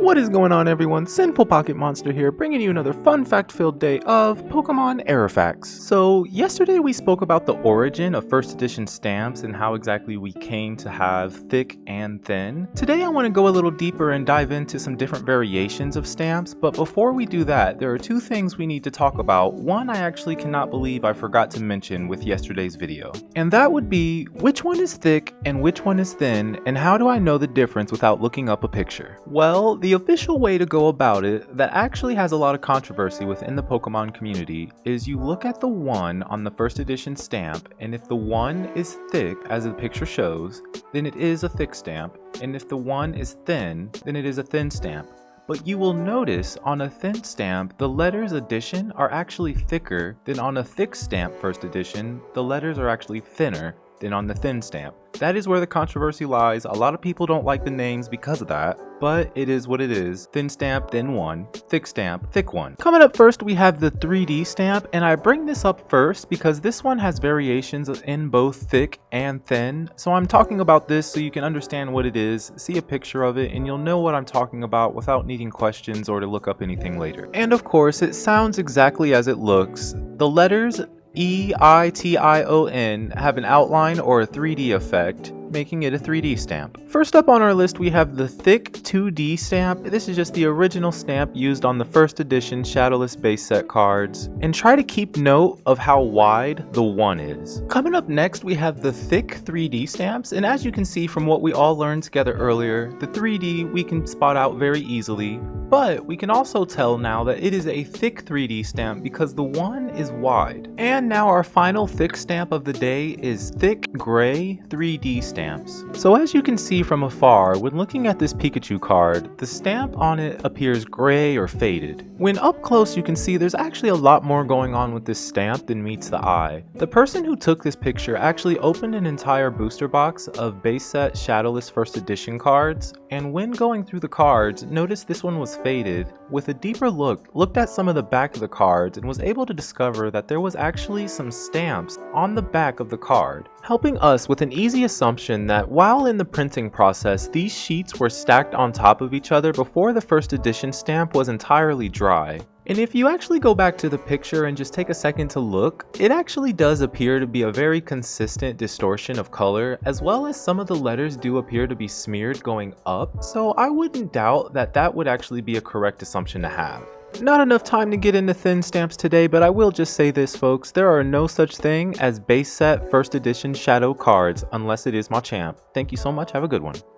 What is going on, everyone? Sinful Pocket Monster here, bringing you another fun fact-filled day of Pokemon Error Facts. So, yesterday we spoke about the origin of first edition stamps and how exactly we came to have thick and thin. Today I want to go a little deeper and dive into some different variations of stamps, but before we do that, there are two things we need to talk about. One I actually cannot believe I forgot to mention with yesterday's video, and that would be which one is thick and which one is thin, and how do I know the difference without looking up a picture? Well, the official way to go about it that actually has a lot of controversy within the Pokemon community is you look at the 1 on the first edition stamp, and if the 1 is thick as the picture shows, then it is a thick stamp, and if the 1 is thin, then it is a thin stamp. But you will notice on a thin stamp, the letters edition are actually thicker than on a thick stamp first edition, the letters are actually thinner than on the thin stamp. That is where the controversy lies. A lot of people don't like the names because of that, but it is what it is. Thin stamp, thin 1. Thick stamp, thick 1. Coming up first, we have the 3D stamp, and I bring this up first because this one has variations in both thick and thin. So I'm talking about this so you can understand what it is, see a picture of it, and you'll know what I'm talking about without needing questions or to look up anything later. And of course, it sounds exactly as it looks. The letters E-I-T-I-O-N have an outline or a 3D effect, making it a 3D stamp. First up on our list, we have the thick 2D stamp. This is just the original stamp used on the first edition Shadowless base set cards. And try to keep note of how wide the 1 is. Coming up next, we have the thick 3D stamps. And as you can see from what we all learned together earlier, the 3D we can spot out very easily. But we can also tell now that it is a thick 3D stamp because the 1 is wide. And now our final thick stamp of the day is thick gray 3D stamp. So as you can see from afar, when looking at this Pikachu card, the stamp on it appears gray or faded. When up close, you can see there's actually a lot more going on with this stamp than meets the eye. The person who took this picture actually opened an entire booster box of base set Shadowless first edition cards, and when going through the cards, noticed this one was faded. With a deeper look, looked at some of the back of the cards and was able to discover that there was actually some stamps on the back of the card, helping us with an easy assumption that while in the printing process, these sheets were stacked on top of each other before the first edition stamp was entirely dry. And if you actually go back to the picture and just take a second to look, it actually does appear to be a very consistent distortion of color, as well as some of the letters do appear to be smeared going up, so I wouldn't doubt that that would actually be a correct assumption to have. Not enough time to get into thin stamps today, but I will just say this, folks, there are no such thing as base set first edition shadow cards unless it is Machamp. Thank you so much, have a good one.